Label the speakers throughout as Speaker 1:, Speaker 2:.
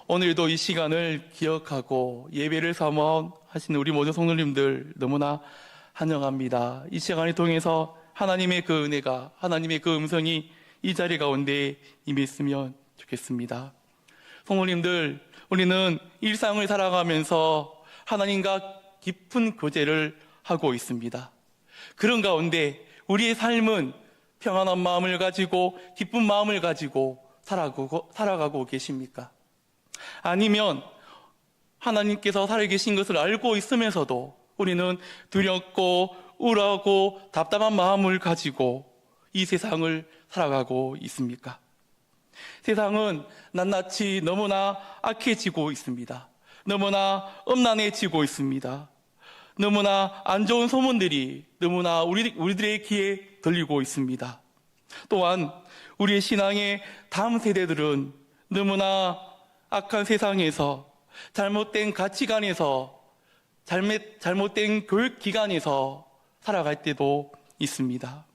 Speaker 1: 오늘도 이 시간을 기억하고 예배를 사모하시는 우리 모든 성도님들 너무나 환영합니다. 이 시간을 통해서 하나님의 그 은혜가, 하나님의 그 음성이 이 자리 가운데 임했으면 좋겠습니다. 성도님들, 우리는 일상을 살아가면서 하나님과 깊은 교제를 하고 있습니다. 그런 가운데 우리의 삶은 평안한 마음을 가지고 기쁜 마음을 가지고 살아가고 계십니까? 아니면 하나님께서 살아계신 것을 알고 있으면서도 우리는 두렵고 우울하고 답답한 마음을 가지고 이 세상을 살아가고 있습니까? 세상은 낱낱이 너무나 악해지고 있습니다. 너무나 음란해지고 있습니다. 너무나 안 좋은 소문들이 너무나 우리들의 귀에 들리고 있습니다. 또한 우리의 신앙의 다음 세대들은 너무나 악한 세상에서 잘못된 가치관에서 잘못된 교육기관에서 살아갈 때도 있습니다.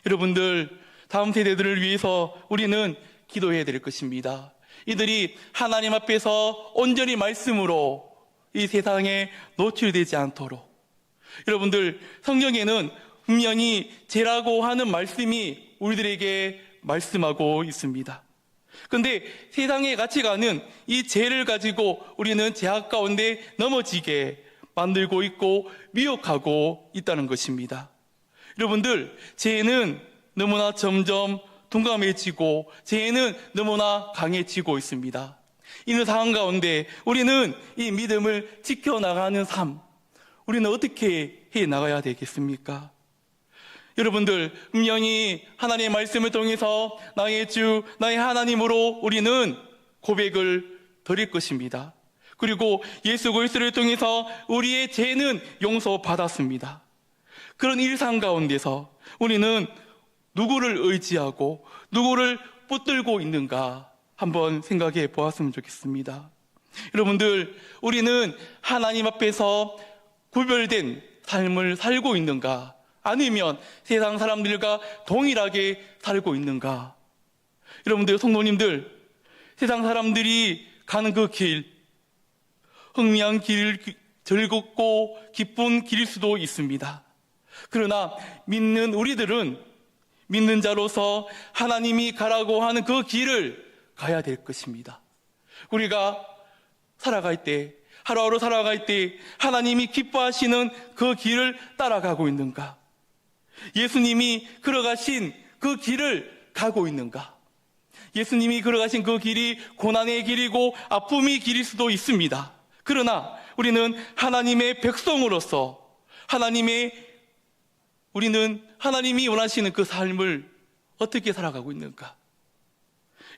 Speaker 1: 여러분들, 다음 세대들을 위해서 우리는 기도해야 될 것입니다. 이들이 하나님 앞에서 온전히 말씀으로 이 세상에 노출되지 않도록. 여러분들, 성경에는 분명히 죄라고 하는 말씀이 우리들에게 말씀하고 있습니다. 근데 세상의 가치관은 이 죄를 가지고 우리는 죄악 가운데 넘어지게 만들고 있고 미혹하고 있다는 것입니다. 여러분들, 죄는 너무나 점점 둔감해지고 죄는 너무나 강해지고 있습니다. 이런 상황 가운데 우리는 이 믿음을 지켜나가는 삶, 우리는 어떻게 해 나가야 되겠습니까? 여러분들, 분명히 하나님의 말씀을 통해서 나의 주, 나의 하나님으로 우리는 고백을 드릴 것입니다. 그리고 예수 그리스도를 통해서 우리의 죄는 용서받았습니다. 그런 일상 가운데서 우리는 누구를 의지하고 누구를 붙들고 있는가 한번 생각해 보았으면 좋겠습니다. 여러분들, 우리는 하나님 앞에서 구별된 삶을 살고 있는가, 아니면 세상 사람들과 동일하게 살고 있는가? 여러분들, 성도님들, 세상 사람들이 가는 그 길, 흥미한 길, 즐겁고 기쁜 길일 수도 있습니다. 그러나 믿는 우리들은 믿는 자로서 하나님이 가라고 하는 그 길을 가야 될 것입니다. 우리가 살아갈 때, 하루하루 살아갈 때 하나님이 기뻐하시는 그 길을 따라가고 있는가? 예수님이 걸어가신 그 길을 가고 있는가? 예수님이 걸어가신 그 길이 고난의 길이고 아픔의 길일 수도 있습니다. 그러나 우리는 하나님의 백성으로서 우리는 하나님이 원하시는 그 삶을 어떻게 살아가고 있는가?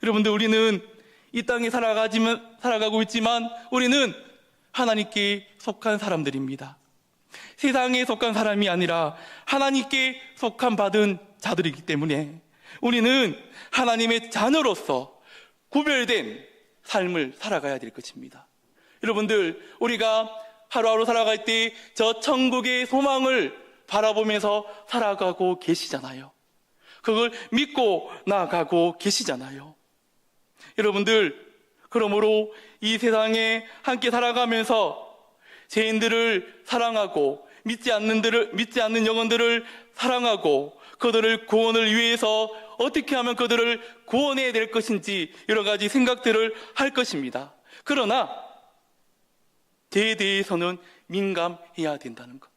Speaker 1: 여러분들, 우리는 이 땅에 살아가고 있지만 우리는 하나님께 속한 사람들입니다. 세상에 속한 사람이 아니라 하나님께 속한 받은 자들이기 때문에 우리는 하나님의 자녀로서 구별된 삶을 살아가야 될 것입니다. 여러분들, 우리가 하루하루 살아갈 때 저 천국의 소망을 바라보면서 살아가고 계시잖아요. 그걸 믿고 나아가고 계시잖아요. 여러분들, 그러므로 이 세상에 함께 살아가면서 죄인들을 사랑하고 믿지 않는 영혼들을 사랑하고 그들을 구원을 위해서 어떻게 하면 그들을 구원해야 될 것인지 여러 가지 생각들을 할 것입니다. 그러나 죄에 대해서는 민감해야 된다는 것,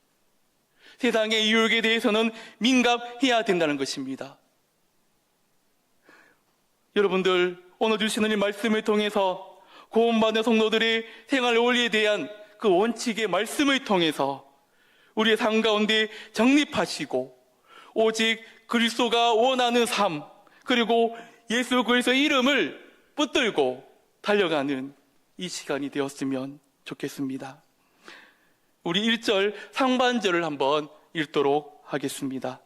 Speaker 1: 세상의 유혹에 대해서는 민감해야 된다는 것입니다. 여러분들, 오늘 주시는 이 말씀을 통해서 구원받은 성도들의 생활 원리에 대한 그 원칙의 말씀을 통해서 우리의 삶 가운데 정립하시고 오직 그리스도가 원하는 삶, 그리고 예수 그리스도의 이름을 붙들고 달려가는 이 시간이 되었으면 좋겠습니다. 우리 1절 상반절을 한번 읽도록 하겠습니다.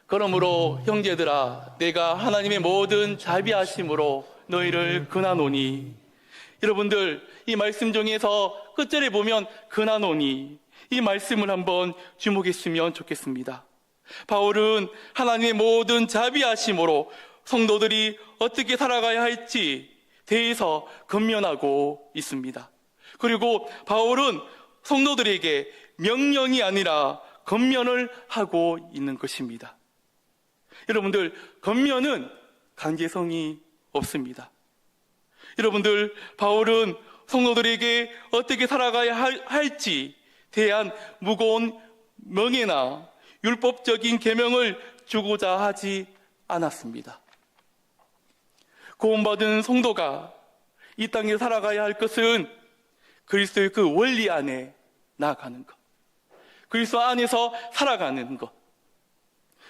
Speaker 1: 그러므로 형제들아, 내가 하나님의 모든 자비하심으로 너희를 근하노니. 여러분들, 이 말씀 중에서 끝절에 보면 근하노니, 이 말씀을 한번 주목했으면 좋겠습니다. 바울은 하나님의 모든 자비하심으로 성도들이 어떻게 살아가야 할지 대해서 권면하고 있습니다. 그리고 바울은 성도들에게 명령이 아니라 권면을 하고 있는 것입니다. 여러분들, 권면은 강제성이 없습니다. 여러분들, 바울은 성도들에게 어떻게 살아가야 할지 대한 무거운 명예나 율법적인 계명을 주고자 하지 않았습니다. 구원받은 성도가 이 땅에 살아가야 할 것은 그리스도의 그 원리 안에 나아가는 것, 그리스도 안에서 살아가는 것,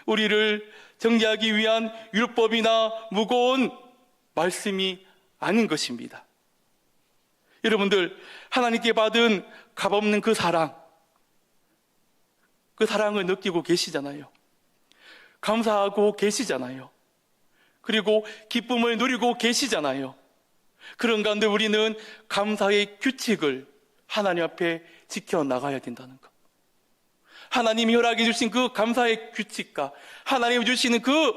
Speaker 1: 우리를 정죄하기 위한 율법이나 무거운 말씀이 아닌 것입니다. 여러분들, 하나님께 받은 값없는 그 사랑을 느끼고 계시잖아요. 감사하고 계시잖아요. 그리고 기쁨을 누리고 계시잖아요. 그런 가운데 우리는 감사의 규칙을 하나님 앞에 지켜나가야 된다는 것. 하나님이 허락해 주신 그 감사의 규칙과 하나님이 주시는 그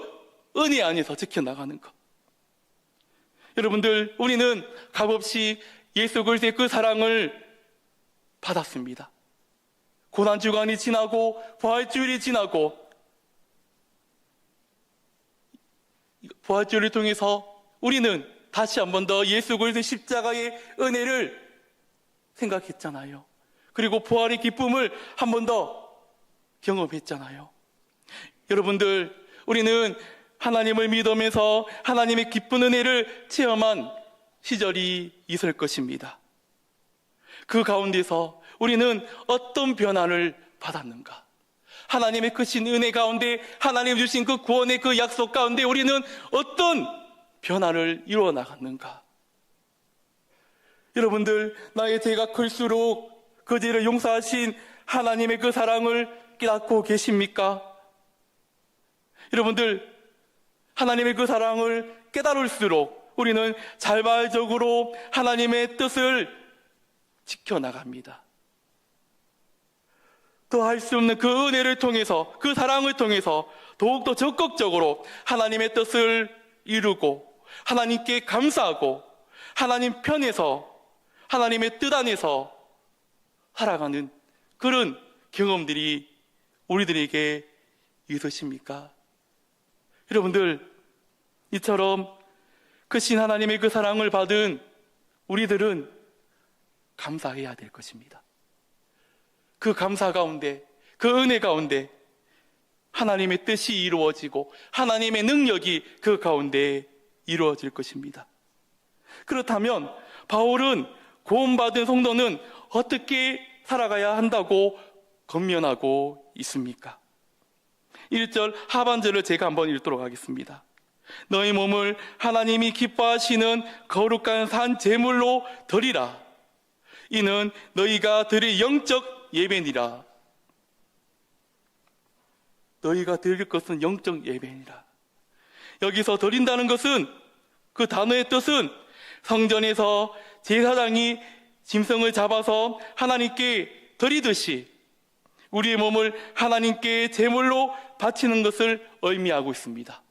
Speaker 1: 은혜 안에서 지켜나가는 것. 여러분들, 우리는 값없이 예수 그리스도의 그 사랑을 받았습니다. 고난주간이 지나고 부활주일이 지나고 부활주일을 통해서 우리는 다시 한 번 더 예수 그리스도의 십자가의 은혜를 생각했잖아요. 그리고 부활의 기쁨을 한 번 더 경험했잖아요. 여러분들, 우리는 하나님을 믿으면서 하나님의 기쁜 은혜를 체험한 시절이 있을 것입니다. 그 가운데서 우리는 어떤 변화를 받았는가? 하나님의 크신 은혜 가운데, 하나님 주신 그 구원의 그 약속 가운데 우리는 어떤 변화를 이루어 나갔는가? 여러분들, 나의 죄가 클수록 그 죄를 용서하신 하나님의 그 사랑을 깨닫고 계십니까? 여러분들, 하나님의 그 사랑을 깨달을수록 우리는 자발적으로 하나님의 뜻을 지켜나갑니다. 더 할 수 없는 그 은혜를 통해서, 그 사랑을 통해서 더욱더 적극적으로 하나님의 뜻을 이루고 하나님께 감사하고 하나님 편에서, 하나님의 뜻 안에서 살아가는 그런 경험들이 우리들에게 있으십니까? 여러분들, 이처럼 크신 하나님의 그 사랑을 받은 우리들은 감사해야 될 것입니다. 그 감사 가운데, 그 은혜 가운데 하나님의 뜻이 이루어지고 하나님의 능력이 그 가운데 이루어질 것입니다. 그렇다면 바울은 구원받은 성도는 어떻게 살아가야 한다고 권면하고 있습니까? 1절 하반절을 제가 한번 읽도록 하겠습니다. 너희 몸을 하나님이 기뻐하시는 거룩한 산 제물로 드리라. 이는 너희가 드릴 영적 예배니라. 너희가 드릴 것은 영적 예배니라. 여기서 드린다는 것은, 그 단어의 뜻은 성전에서 제사장이 짐승을 잡아서 하나님께 드리듯이 우리의 몸을 하나님께 제물로 바치는 것을 의미하고 있습니다.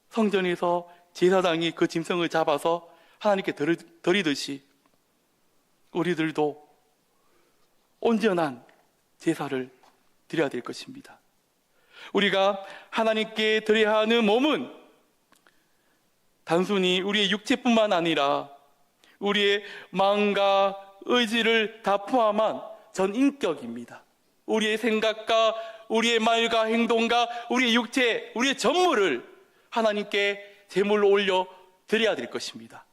Speaker 1: 성전에서 제사장이 그 짐승을 잡아서 하나님께 드리듯이 우리들도 온전한 제사를 드려야 될 것입니다. 우리가 하나님께 드려야 하는 몸은 단순히 우리의 육체뿐만 아니라 우리의 마음과 의지를 다 포함한 전 인격입니다. 우리의 생각과 우리의 말과 행동과 우리의 육체, 우리의 전물을 하나님께 제물로 올려 드려야 될 것입니다.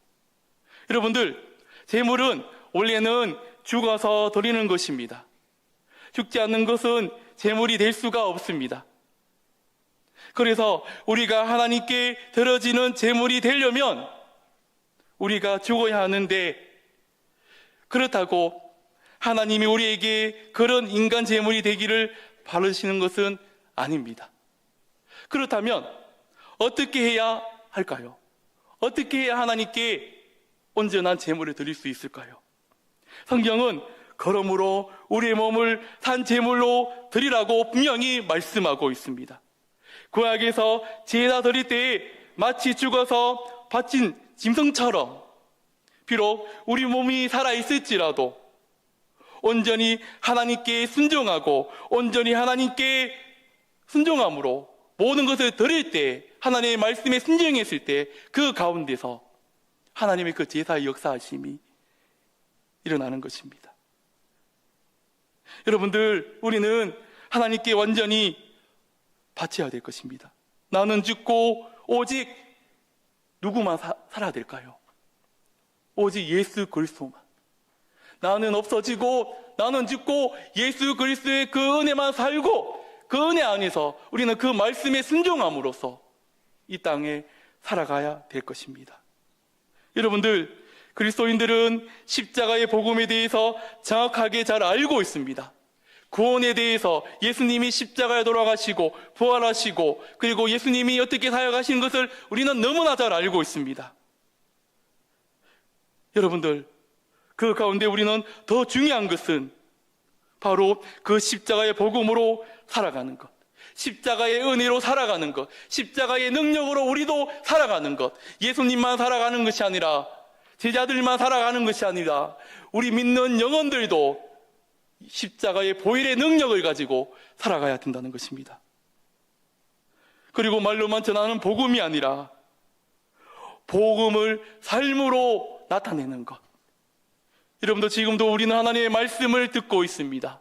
Speaker 1: 여러분들, 제물은 원래는 죽어서 드리는 것입니다. 죽지 않는 것은 제물이 될 수가 없습니다. 그래서 우리가 하나님께 드려지는 제물이 되려면 우리가 죽어야 하는데, 그렇다고 하나님이 우리에게 그런 인간 제물이 되기를 바라시는 것은 아닙니다. 그렇다면 어떻게 해야 할까요? 어떻게 해야 하나님께 온전한 제물을 드릴 수 있을까요? 성경은 그러므로 우리의 몸을 산 제물로 드리라고 분명히 말씀하고 있습니다. 구약에서 제사 드릴 때에 마치 죽어서 바친 짐승처럼 비록 우리 몸이 살아있을지라도 온전히 하나님께 순종하고 온전히 하나님께 순종함으로 모든 것을 드릴 때, 하나님의 말씀에 순종했을 때 그 가운데서 하나님의 그 제사의 역사하심이 일어나는 것입니다. 여러분들, 우리는 하나님께 완전히 바쳐야 될 것입니다. 나는 죽고 오직 누구만 살아야 될까요? 오직 예수 그리스도만. 나는 없어지고 나는 죽고 예수 그리스도의 그 은혜만 살고 그 은혜 안에서 우리는 그 말씀에 순종함으로써 이 땅에 살아가야 될 것입니다. 여러분들, 그리스도인들은 십자가의 복음에 대해서 정확하게 잘 알고 있습니다. 구원에 대해서 예수님이 십자가에 돌아가시고 부활하시고 그리고 예수님이 어떻게 사역하시는 것을 우리는 너무나 잘 알고 있습니다. 여러분들, 그 가운데 우리는 더 중요한 것은 바로 그 십자가의 복음으로 살아가는 것, 십자가의 은혜로 살아가는 것, 십자가의 능력으로 우리도 살아가는 것, 예수님만 살아가는 것이 아니라, 제자들만 살아가는 것이 아니라 우리 믿는 영혼들도 십자가의 보혈의 능력을 가지고 살아가야 된다는 것입니다. 그리고 말로만 전하는 복음이 아니라 복음을 삶으로 나타내는 것. 여러분도 지금도 우리는 하나님의 말씀을 듣고 있습니다.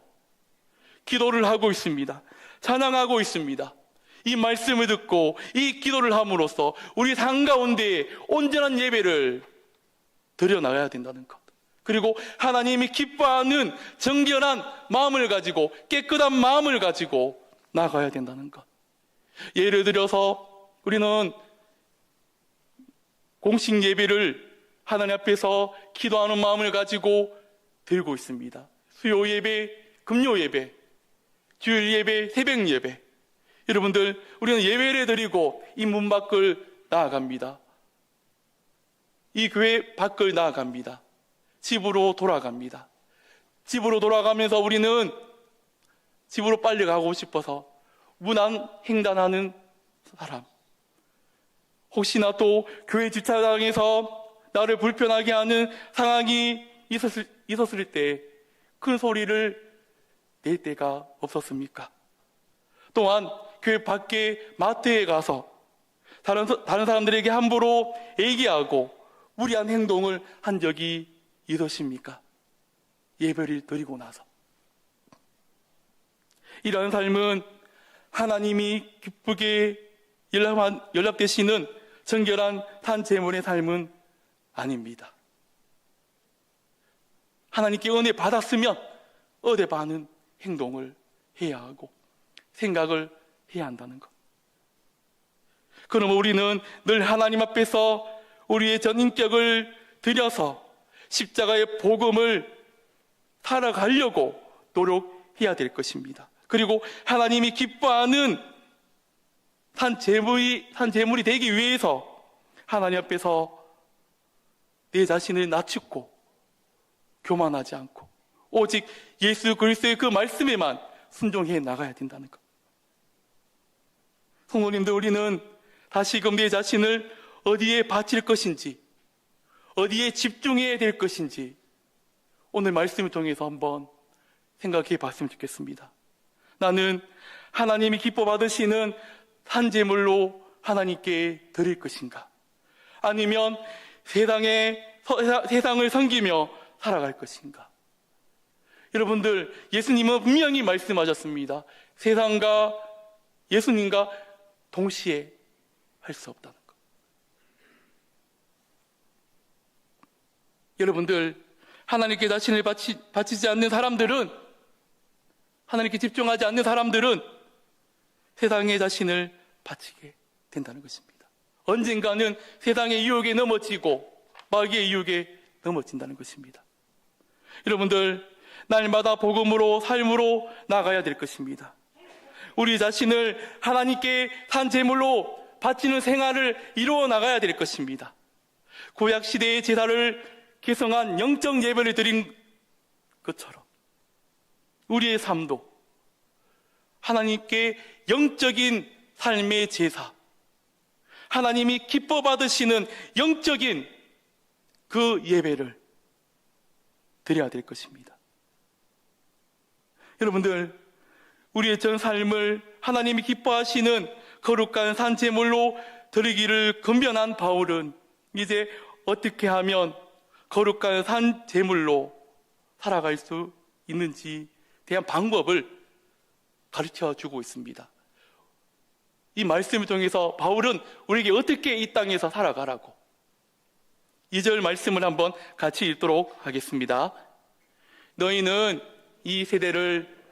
Speaker 1: 기도를 하고 있습니다. 찬양하고 있습니다. 이 말씀을 듣고 이 기도를 함으로써 우리 삶 가운데 온전한 예배를 드려나가야 된다는 것. 그리고 하나님이 기뻐하는 정결한 마음을 가지고 깨끗한 마음을 가지고 나가야 된다는 것. 예를 들어서 우리는 공식 예배를 하나님 앞에서 기도하는 마음을 가지고 드리고 있습니다. 수요 예배, 금요 예배, 주일 예배, 새벽 예배. 여러분들, 우리는 예배를 드리고 이 문 밖을 나아갑니다. 이 교회 밖을 나아갑니다. 집으로 돌아갑니다. 집으로 돌아가면서 우리는 집으로 빨리 가고 싶어서 무난 횡단하는 사람, 혹시나 또 교회 주차장에서 나를 불편하게 하는 상황이 있었을 때 큰 소리를 낼 때가 없었습니까? 또한 교회 밖에 마트에 가서 다른 사람들에게 함부로 얘기하고 무리한 행동을 한 적이 있으십니까? 예배를 드리고 나서. 이러한 삶은 하나님이 기쁘게 연락되시는 정결한 산 제물의 삶은 아닙니다. 하나님께 은혜 받았으면 은혜 받는 행동을 해야 하고 생각을 해야 한다는 것. 그러면 우리는 늘 하나님 앞에서 우리의 전 인격을 들여서 십자가의 복음을 살아가려고 노력해야 될 것입니다. 그리고 하나님이 기뻐하는 산 제물이 되기 위해서 하나님 앞에서 내 자신을 낮추고 교만하지 않고 오직 예수 그리스도의 그 말씀에만 순종해 나가야 된다는 것. 성도님들, 우리는 다시금 내 자신을 어디에 바칠 것인지, 어디에 집중해야 될 것인지 오늘 말씀을 통해서 한번 생각해 봤으면 좋겠습니다. 나는 하나님이 기뻐 받으시는 산제물로 하나님께 드릴 것인가? 아니면 세상을 섬기며 살아갈 것인가? 여러분들, 예수님은 분명히 말씀하셨습니다. 세상과 예수님과 동시에 할 수 없다는 것. 여러분들, 하나님께 자신을 바치지 않는 사람들은, 하나님께 집중하지 않는 사람들은 세상의 자신을 바치게 된다는 것입니다. 언젠가는 세상의 유혹에 넘어지고 마귀의 유혹에 넘어진다는 것입니다. 여러분들, 날마다 복음으로 삶으로 나가야 될 것입니다. 우리 자신을 하나님께 산 제물로 바치는 생활을 이루어 나가야 될 것입니다. 구약 시대의 제사를 개성한 영적 예배를 드린 것처럼 우리의 삶도 하나님께 영적인 삶의 제사, 하나님이 기뻐 받으시는 영적인 그 예배를 드려야 될 것입니다. 여러분들, 우리의 전 삶을 하나님이 기뻐하시는 거룩한 산제물로 드리기를 권면한 바울은 이제 어떻게 하면 거룩한 산제물로 살아갈 수 있는지 대한 방법을 가르쳐 주고 있습니다. 이 말씀을 통해서 바울은 우리에게 어떻게 이 땅에서 살아가라고 2절 말씀을 한번 같이 읽도록 하겠습니다. 너희는 이 세대를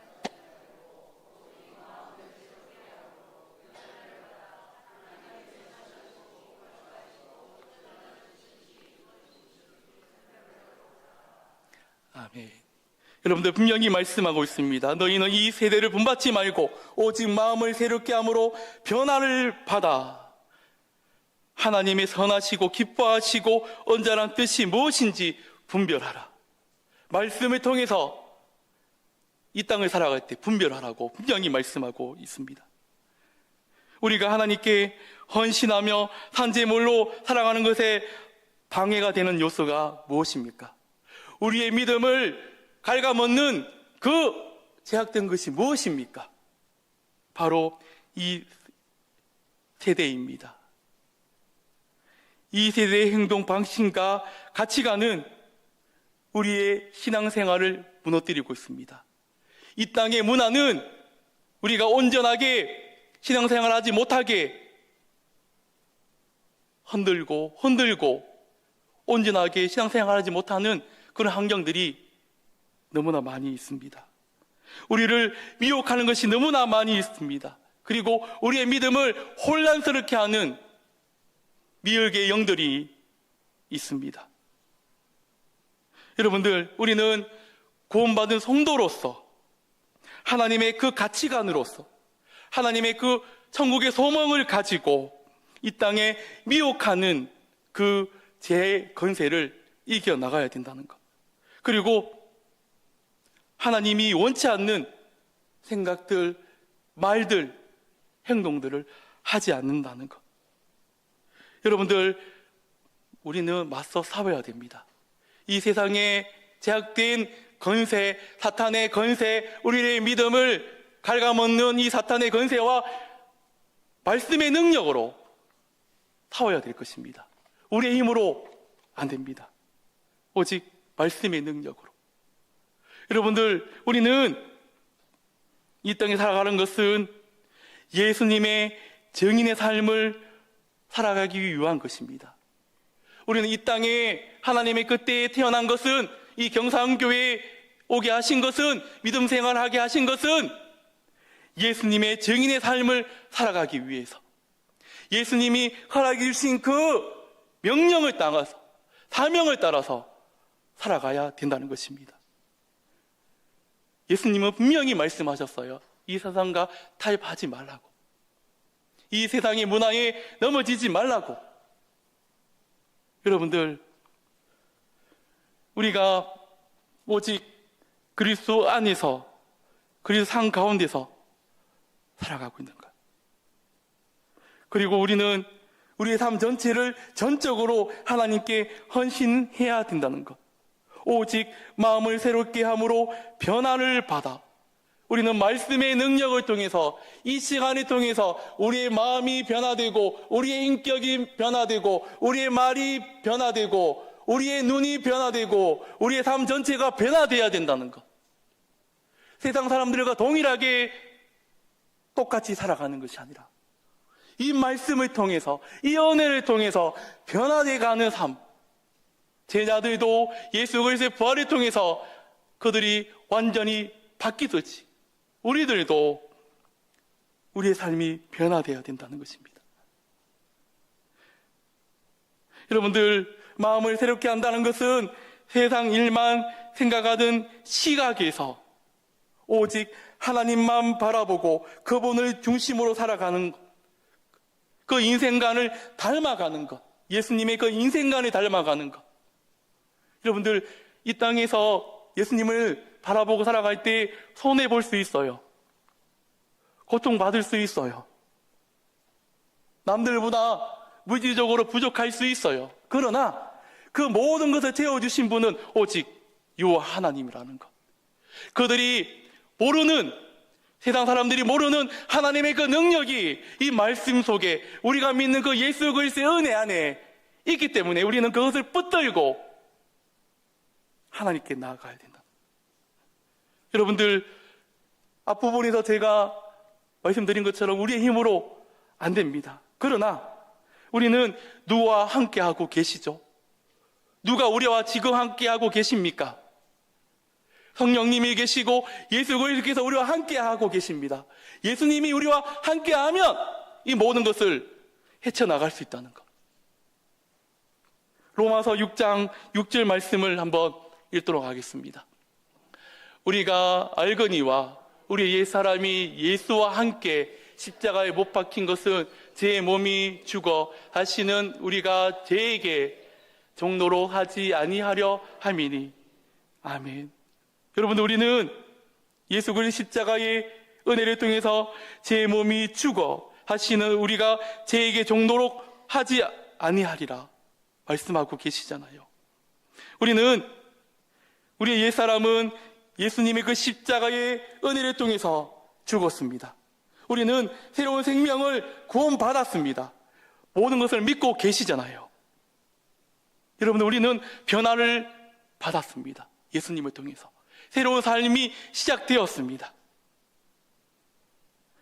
Speaker 1: 아멘. 여러분들 분명히 말씀하고 있습니다. 너희는 이 세대를 본받지 말고 오직 마음을 새롭게 함으로 변화를 받아 하나님의 선하시고 기뻐하시고 온전한 뜻이 무엇인지 분별하라. 말씀을 통해서 이 땅을 살아갈 때 분별하라고 분명히 말씀하고 있습니다. 우리가 하나님께 헌신하며 산제물로 살아가는 것에 방해가 되는 요소가 무엇입니까? 우리의 믿음을 갉아먹는 그 제약된 것이 무엇입니까? 바로 이 세대입니다. 이 세대의 행동 방식과 가치관은 우리의 신앙생활을 무너뜨리고 있습니다. 이 땅의 문화는 우리가 온전하게 신앙생활하지 못하게 흔들고 온전하게 신앙생활하지 못하는 그런 환경들이 너무나 많이 있습니다. 우리를 미혹하는 것이 너무나 많이 있습니다. 그리고 우리의 믿음을 혼란스럽게 하는 미혹의 영들이 있습니다. 여러분들, 우리는 구원받은 성도로서 하나님의 그 가치관으로서 하나님의 그 천국의 소망을 가지고 이 땅에 미혹하는 그 죄의 건세를 이겨나가야 된다는 것. 그리고 하나님이 원치 않는 생각들, 말들, 행동들을 하지 않는다는 것. 여러분들, 우리는 맞서 싸워야 됩니다. 이 세상에 제약된 건세, 사탄의 건세, 우리의 믿음을 갉아먹는 이 사탄의 건세와 말씀의 능력으로 싸워야 될 것입니다. 우리의 힘으로 안 됩니다. 오직 말씀의 능력으로. 여러분들, 우리는 이 땅에 살아가는 것은 예수님의 증인의 삶을 살아가기 위한 것입니다. 우리는 이 땅에 하나님의 그때에 태어난 것은, 이 경상교회에 오게 하신 것은, 믿음 생활하게 하신 것은 예수님의 증인의 삶을 살아가기 위해서, 예수님이 허락해 주신 그 명령을 따라서, 사명을 따라서 살아가야 된다는 것입니다. 예수님은 분명히 말씀하셨어요. 이 세상과 타협하지 말라고. 이 세상의 문화에 넘어지지 말라고. 여러분들, 우리가 오직 그리스도 안에서, 그리스도 상 가운데서 살아가고 있는 것. 그리고 우리는 우리의 삶 전체를 전적으로 하나님께 헌신해야 된다는 것. 오직 마음을 새롭게 함으로 변화를 받아 우리는 말씀의 능력을 통해서, 이 시간을 통해서 우리의 마음이 변화되고, 우리의 인격이 변화되고, 우리의 말이 변화되고, 우리의 눈이 변화되고, 우리의 삶 전체가 변화되어야 된다는 것. 세상 사람들과 동일하게 똑같이 살아가는 것이 아니라 이 말씀을 통해서, 이 은혜를 통해서 변화되어가는 삶. 제자들도 예수 그리스도의 부활을 통해서 그들이 완전히 바뀌듯이 우리들도 우리의 삶이 변화되어야 된다는 것입니다. 여러분들, 마음을 새롭게 한다는 것은 세상 일만 생각하던 시각에서 오직 하나님만 바라보고 그분을 중심으로 살아가는 것, 그 인생관을 닮아가는 것, 예수님의 그 인생관을 닮아가는 것. 여러분들, 이 땅에서 예수님을 바라보고 살아갈 때 손해볼 수 있어요. 고통받을 수 있어요. 남들보다 물질적으로 부족할 수 있어요. 그러나 그 모든 것을 채워주신 분은 오직 여호와 하나님이라는 것. 그들이 모르는, 세상 사람들이 모르는 하나님의 그 능력이 이 말씀 속에, 우리가 믿는 그 예수 그리스도의 은혜 안에 있기 때문에 우리는 그것을 붙들고 하나님께 나아가야 된다. 여러분들, 앞부분에서 제가 말씀드린 것처럼 우리의 힘으로 안 됩니다. 그러나 우리는 누구와 함께하고 계시죠? 누가 우리와 지금 함께하고 계십니까? 성령님이 계시고 예수 그리스도께서 우리와 함께하고 계십니다. 예수님이 우리와 함께하면 이 모든 것을 헤쳐나갈 수 있다는 것. 로마서 6장 6절 말씀을 한번 읽도록 하겠습니다. 우리가 알거니와 우리 옛사람이 예수와 함께 십자가에 못 박힌 것은 제 몸이 죽어 다시는 우리가 죄에게 종로로 하지 아니하려 함이니. 아멘. 여러분들, 우리는 예수 그리스도 십자가의 은혜를 통해서 제 몸이 죽어 다시는 우리가 죄에게 종로로 하지 아니하리라 말씀하고 계시잖아요. 우리의 옛사람은 예수님의 그 십자가의 은혜를 통해서 죽었습니다. 우리는 새로운 생명을 구원받았습니다. 모든 것을 믿고 계시잖아요. 여러분들, 우리는 변화를 받았습니다. 예수님을 통해서 새로운 삶이 시작되었습니다.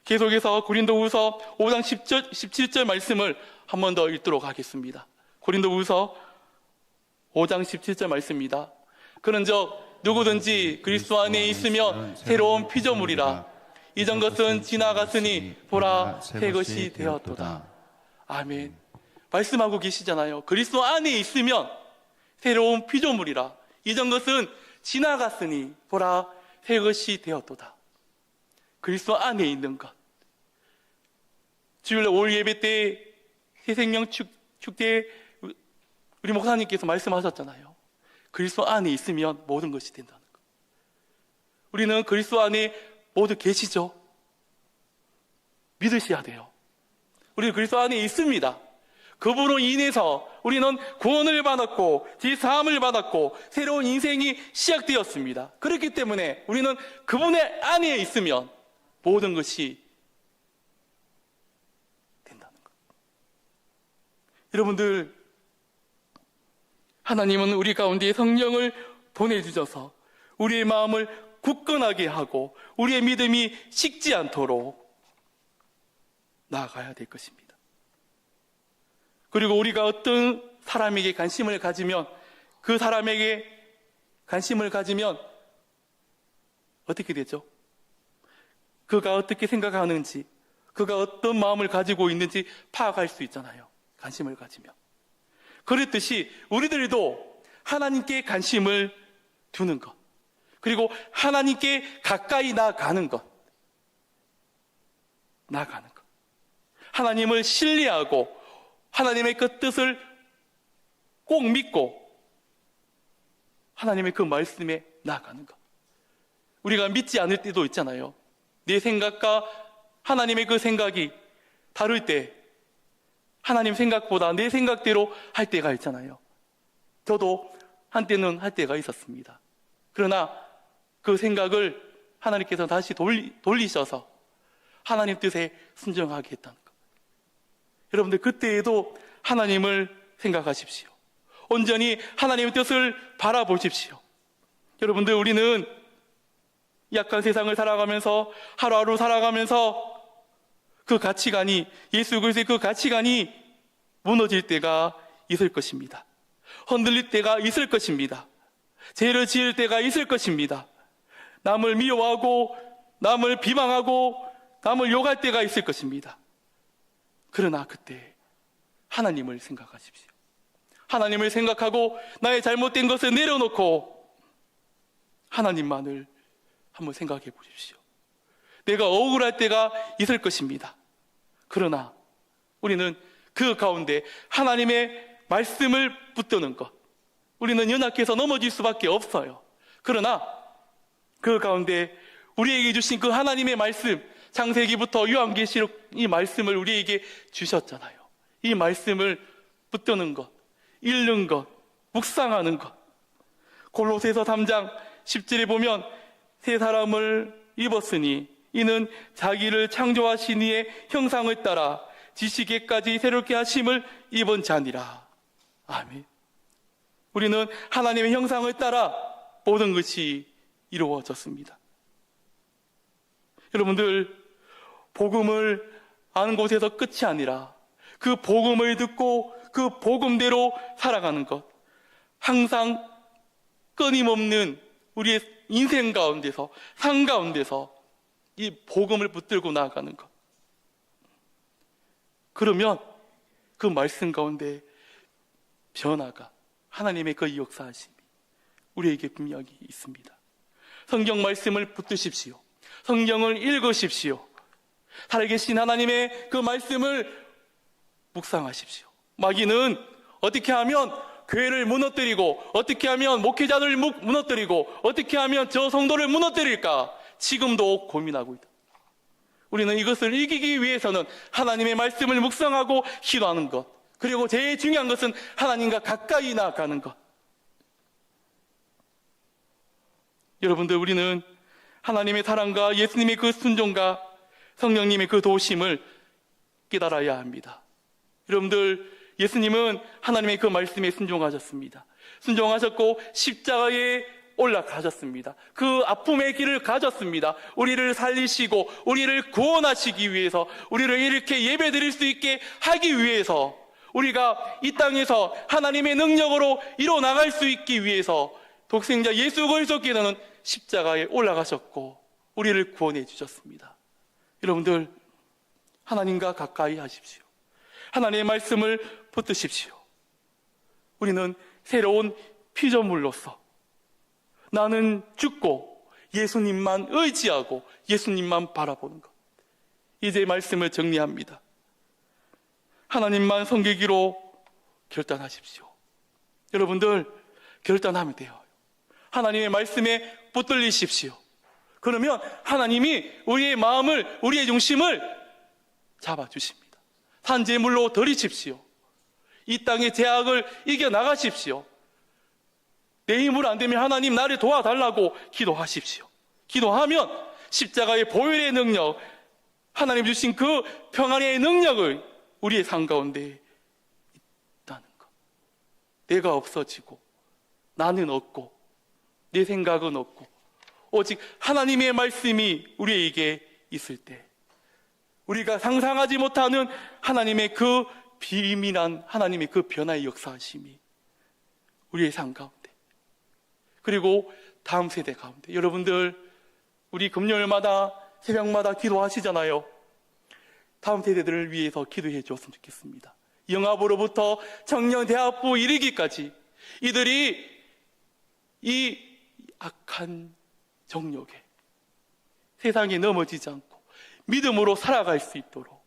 Speaker 1: 계속해서 고린도후서 5장 17절 말씀을 한 번 더 읽도록 하겠습니다. 고린도후서 5장 17절 말씀입니다. 그런즉 누구든지 그리스도 안에 있으면 새로운 피조물이라. 이전 것은 지나갔으니 보라 새 것이 되었도다. 아멘. 말씀하고 계시잖아요. 그리스도 안에 있으면 새로운 피조물이라. 이전 것은 지나갔으니 보라 새 것이 되었도다. 그리스도 안에 있는 것. 주일 올 예배 때 새생명 축제에 우리 목사님께서 말씀하셨잖아요. 그리스도 안에 있으면 모든 것이 된다는 것. 우리는 그리스도 안에 모두 계시죠? 믿으셔야 돼요. 우리는 그리스도 안에 있습니다. 그분으로 인해서 우리는 구원을 받았고 제사함을 받았고 새로운 인생이 시작되었습니다. 그렇기 때문에 우리는 그분의 안에 있으면 모든 것이 된다는 것. 여러분들, 하나님은 우리 가운데 성령을 보내주셔서 우리의 마음을 굳건하게 하고 우리의 믿음이 식지 않도록 나아가야 될 것입니다. 그리고 우리가 어떤 사람에게 관심을 가지면, 그 사람에게 관심을 가지면 어떻게 되죠? 그가 어떻게 생각하는지, 그가 어떤 마음을 가지고 있는지 파악할 수 있잖아요. 관심을 가지면. 그렇듯이 우리들도 하나님께 관심을 두는 것, 그리고 하나님께 가까이 나아가는 것, 하나님을 신뢰하고 하나님의 그 뜻을 꼭 믿고 하나님의 그 말씀에 나아가는 것. 우리가 믿지 않을 때도 있잖아요. 내 생각과 하나님의 그 생각이 다를 때 하나님 생각보다 내 생각대로 할 때가 있잖아요. 저도 한때는 할 때가 있었습니다. 그러나 그 생각을 하나님께서 다시 돌리셔서 하나님 뜻에 순종하게 했다는 것. 여러분들, 그때에도 하나님을 생각하십시오. 온전히 하나님의 뜻을 바라보십시오. 여러분들, 우리는 약한 세상을 살아가면서 하루하루 살아가면서 그 가치관이, 예수 그리스도의 그 가치관이 무너질 때가 있을 것입니다. 흔들릴 때가 있을 것입니다. 죄를 지을 때가 있을 것입니다. 남을 미워하고 남을 비방하고 남을 욕할 때가 있을 것입니다. 그러나 그때 하나님을 생각하십시오. 하나님을 생각하고 나의 잘못된 것을 내려놓고 하나님만을 한번 생각해 보십시오. 내가 억울할 때가 있을 것입니다. 그러나 우리는 그 가운데 하나님의 말씀을 붙드는 것, 우리는 연약해서 넘어질 수밖에 없어요. 그러나 그 가운데 우리에게 주신 그 하나님의 말씀, 창세기부터 요한계시록 이 말씀을 우리에게 주셨잖아요. 이 말씀을 붙드는 것, 읽는 것, 묵상하는 것. 골로새서 3장 10절에 보면 새 사람을 입었으니 이는 자기를 창조하신 이의 형상을 따라 지식에까지 새롭게 하심을 입은 자니라. 아멘. 우리는 하나님의 형상을 따라 모든 것이 이루어졌습니다. 여러분들, 복음을 아는 곳에서 끝이 아니라 그 복음을 듣고 그 복음대로 살아가는 것, 항상 끊임없는 우리의 인생 가운데서, 삶 가운데서 이 복음을 붙들고 나아가는 것. 그러면 그 말씀 가운데 변화가, 하나님의 그 역사하심이 우리에게 분명히 있습니다. 성경 말씀을 붙드십시오. 성경을 읽으십시오. 살아계신 하나님의 그 말씀을 묵상하십시오. 마귀는 어떻게 하면 교회를 무너뜨리고, 어떻게 하면 목회자들을 무너뜨리고, 어떻게 하면 저 성도를 무너뜨릴까 지금도 고민하고 있다. 우리는 이것을 이기기 위해서는 하나님의 말씀을 묵상하고 기도하는 것, 그리고 제일 중요한 것은 하나님과 가까이 나아가는 것. 여러분들, 우리는 하나님의 사랑과 예수님의 그 순종과 성령님의 그 도우심을 깨달아야 합니다. 여러분들, 예수님은 하나님의 그 말씀에 순종하셨습니다. 순종하셨고 십자가에 올라가셨습니다. 그 아픔의 길을 가졌습니다. 우리를 살리시고 우리를 구원하시기 위해서, 우리를 이렇게 예배드릴 수 있게 하기 위해서, 우리가 이 땅에서 하나님의 능력으로 이뤄나갈 수 있기 위해서 독생자 예수 그리스도께서는 십자가에 올라가셨고 우리를 구원해 주셨습니다. 여러분들, 하나님과 가까이 하십시오. 하나님의 말씀을 붙드십시오. 우리는 새로운 피조물로서 나는 죽고 예수님만 의지하고 예수님만 바라보는 것. 이제 말씀을 정리합니다. 하나님만 섬기기로 결단하십시오. 여러분들, 결단하면 돼요. 하나님의 말씀에 붙들리십시오. 그러면 하나님이 우리의 마음을, 우리의 중심을 잡아주십니다. 산재물로 들이십시오. 이 땅의 제약을 이겨나가십시오. 내 힘으로 안 되면 하나님 나를 도와달라고 기도하십시오. 기도하면 십자가의 보혈의 능력, 하나님 주신 그 평안의 능력을 우리의 삶 가운데 있다는 것. 내가 없어지고 나는 없고 내 생각은 없고 오직 하나님의 말씀이 우리에게 있을 때, 우리가 상상하지 못하는 하나님의 그 비밀한 하나님의 그 변화의 역사하심이 우리의 삶 가운데, 그리고 다음 세대 가운데. 여러분들, 우리 금요일마다 새벽마다 기도하시잖아요. 다음 세대들을 위해서 기도해 주었으면 좋겠습니다. 영아부로부터 청년 대학부 이르기까지 이들이 이 악한 정욕에 세상에 넘어지지 않고 믿음으로 살아갈 수 있도록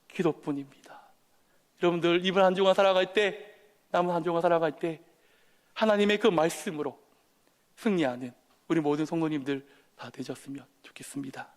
Speaker 1: 기도뿐입니다. 여러분들, 이번 한 주간 살아갈 때, 남은 한 주간 살아갈 때 하나님의 그 말씀으로 승리하는 우리 모든 성도님들 다 되셨으면 좋겠습니다.